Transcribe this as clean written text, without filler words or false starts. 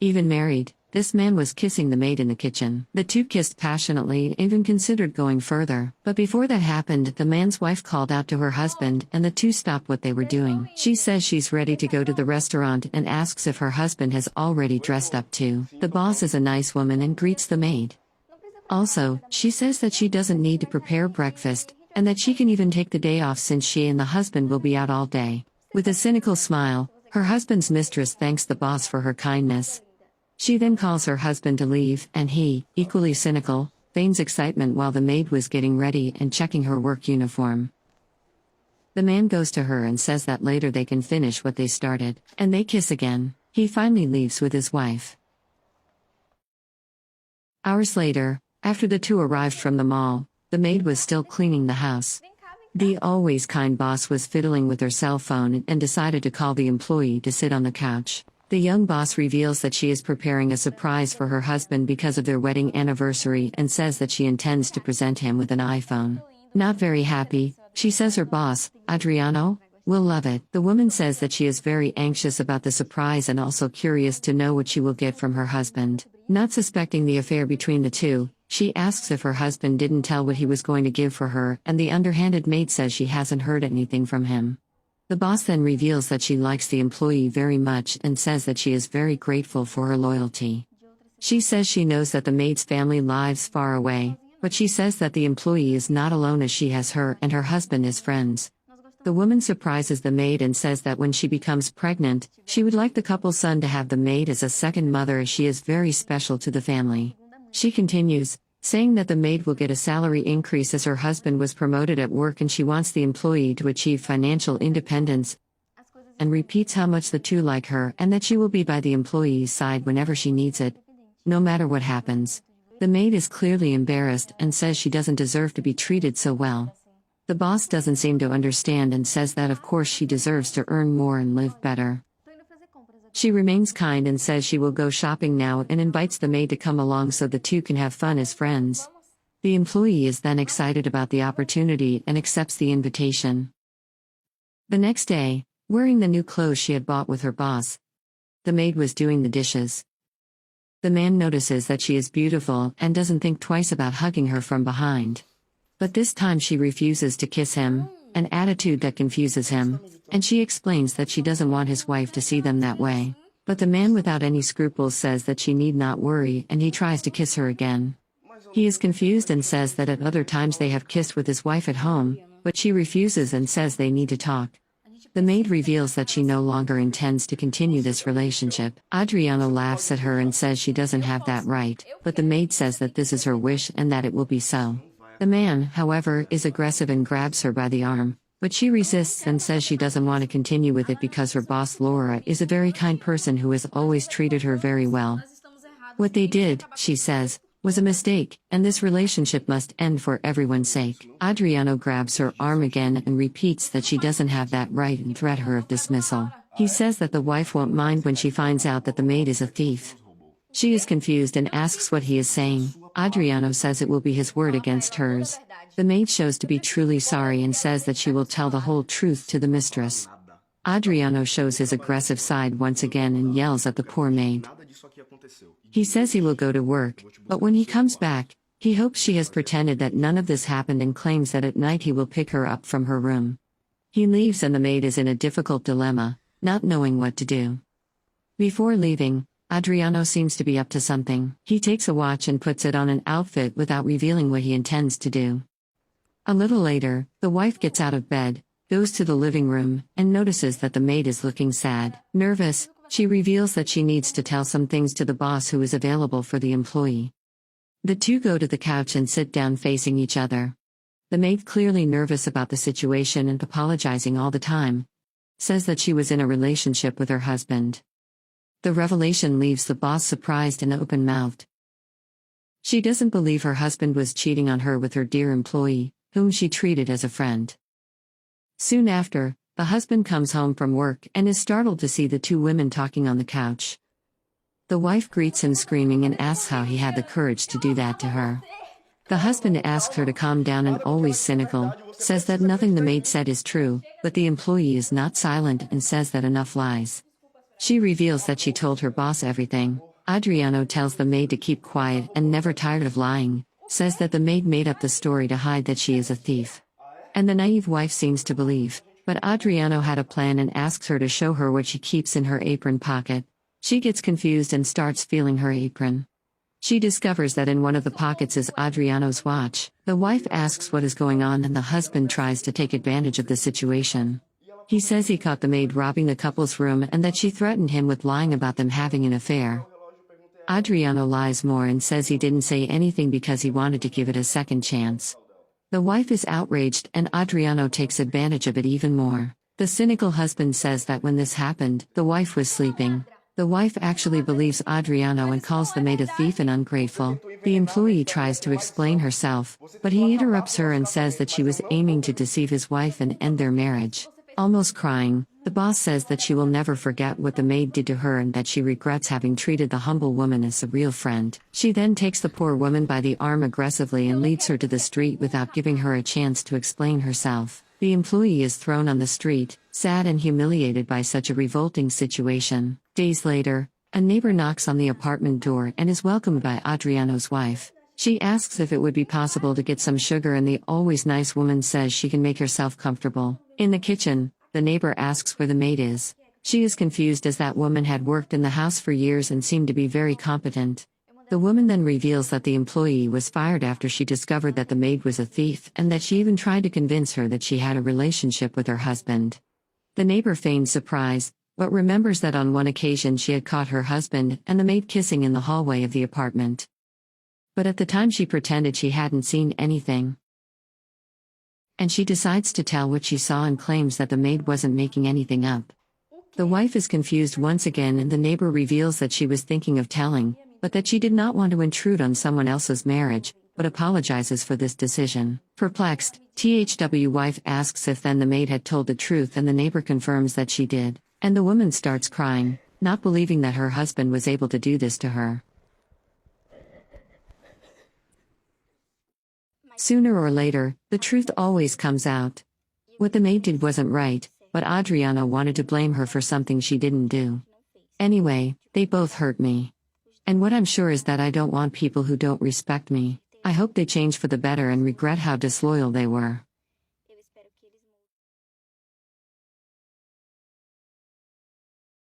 Even married, this man was kissing the maid in the kitchen. The two kissed passionately and even considered going further. But before that happened, the man's wife called out to her husband and the two stopped what they were doing. She says she's ready to go to the restaurant and asks if her husband has already dressed up too. The boss is a nice woman and greets the maid. Also, she says that she doesn't need to prepare breakfast, and that she can even take the day off since she and the husband will be out all day. With a cynical smile, her husband's mistress thanks the boss for her kindness. She then calls her husband to leave, and he, equally cynical, feigns excitement while the maid was getting ready and checking her work uniform. The man goes to her and says that later they can finish what they started, and they kiss again. He finally leaves with his wife. Hours later, after the two arrived from the mall, the maid was still cleaning the house. The always kind boss was fiddling with her cell phone and decided to call the employee to sit on the couch. The young boss reveals that she is preparing a surprise for her husband because of their wedding anniversary and says that she intends to present him with an iPhone. Not very happy, she says her boss, Adriano, will love it. The woman says that she is very anxious about the surprise and also curious to know what she will get from her husband. Not suspecting the affair between the two, she asks if her husband didn't tell what he was going to give for her, and the underhanded maid says she hasn't heard anything from him. The boss then reveals that she likes the employee very much and says that she is very grateful for her loyalty. She says she knows that the maid's family lives far away, but she says that the employee is not alone as she has her and her husband as friends. The woman surprises the maid and says that when she becomes pregnant, she would like the couple's son to have the maid as a second mother as she is very special to the family. She continues, saying that the maid will get a salary increase as her husband was promoted at work and she wants the employee to achieve financial independence, and repeats how much the two like her and that she will be by the employee's side whenever she needs it, no matter what happens. The maid is clearly embarrassed and says she doesn't deserve to be treated so well. The boss doesn't seem to understand and says that of course she deserves to earn more and live better. She remains kind and says she will go shopping now and invites the maid to come along so the two can have fun as friends. The employee is then excited about the opportunity and accepts the invitation. The next day, wearing the new clothes she had bought with her boss, the maid was doing the dishes. The man notices that she is beautiful and doesn't think twice about hugging her from behind. But this time she refuses to kiss him, an attitude that confuses him, and she explains that she doesn't want his wife to see them that way. But the man without any scruples says that she need not worry and he tries to kiss her again. He is confused and says that at other times they have kissed with his wife at home, but she refuses and says they need to talk. The maid reveals that she no longer intends to continue this relationship. Adriano laughs at her and says she doesn't have that right, but the maid says that this is her wish and that it will be so. The man, however, is aggressive and grabs her by the arm, but she resists and says she doesn't want to continue with it because her boss Laura is a very kind person who has always treated her very well. What they did, she says, was a mistake, and this relationship must end for everyone's sake. Adriano grabs her arm again and repeats that she doesn't have that right and threat her of dismissal. He says that the wife won't mind when she finds out that the maid is a thief. She is confused and asks what he is saying. Adriano says it will be his word against hers. The maid shows to be truly sorry and says that she will tell the whole truth to the mistress. Adriano shows his aggressive side once again and yells at the poor maid. He says he will go to work, but when he comes back, he hopes she has pretended that none of this happened and claims that at night he will pick her up from her room. He leaves and the maid is in a difficult dilemma, not knowing what to do. Before leaving, Adriano seems to be up to something. He takes a watch and puts it on an outfit without revealing what he intends to do. A little later, the wife gets out of bed, goes to the living room, and notices that the maid is looking sad. Nervous, she reveals that she needs to tell some things to the boss who is available for the employee. The two go to the couch and sit down facing each other. The maid, clearly nervous about the situation and apologizing all the time, says that she was in a relationship with her husband. The revelation leaves the boss surprised and open-mouthed. She doesn't believe her husband was cheating on her with her dear employee, whom she treated as a friend. Soon after, the husband comes home from work and is startled to see the two women talking on the couch. The wife greets him screaming and asks how he had the courage to do that to her. The husband asks her to calm down and, always cynical, says that nothing the maid said is true, but the employee is not silent and says that enough lies. She reveals that she told her boss everything. Adriano tells the maid to keep quiet and never tired of lying, says that the maid made up the story to hide that she is a thief. And the naive wife seems to believe, but Adriano had a plan and asks her to show her what she keeps in her apron pocket. She gets confused and starts feeling her apron. She discovers that in one of the pockets is Adriano's watch. The wife asks what is going on and the husband tries to take advantage of the situation. He says he caught the maid robbing the couple's room and that she threatened him with lying about them having an affair. Adriano lies more and says he didn't say anything because he wanted to give it a second chance. The wife is outraged and Adriano takes advantage of it even more. The cynical husband says that when this happened, the wife was sleeping. The wife actually believes Adriano and calls the maid a thief and ungrateful. The employee tries to explain herself, but he interrupts her and says that she was aiming to deceive his wife and end their marriage. Almost crying, the boss says that she will never forget what the maid did to her and that she regrets having treated the humble woman as a real friend. She then takes the poor woman by the arm aggressively and leads her to the street without giving her a chance to explain herself. The employee is thrown on the street, sad and humiliated by such a revolting situation. Days later, a neighbor knocks on the apartment door and is welcomed by Adriano's wife. She asks if it would be possible to get some sugar and the always nice woman says she can make herself comfortable. In the kitchen, the neighbor asks where the maid is. She is confused as that woman had worked in the house for years and seemed to be very competent. The woman then reveals that the employee was fired after she discovered that the maid was a thief and that she even tried to convince her that she had a relationship with her husband. The neighbor feigns surprise, but remembers that on one occasion she had caught her husband and the maid kissing in the hallway of the apartment. But at the time she pretended she hadn't seen anything. And she decides to tell what she saw and claims that the maid wasn't making anything up. The wife is confused once again and the neighbor reveals that she was thinking of telling, but that she did not want to intrude on someone else's marriage, but apologizes for this decision. Perplexed, THW wife asks if then the maid had told the truth and the neighbor confirms that she did, and the woman starts crying, not believing that her husband was able to do this to her. Sooner or later, the truth always comes out. What the maid did wasn't right, but Adriano wanted to blame her for something she didn't do. Anyway, they both hurt me. And what I'm sure is that I don't want people who don't respect me. I hope they change for the better and regret how disloyal they were.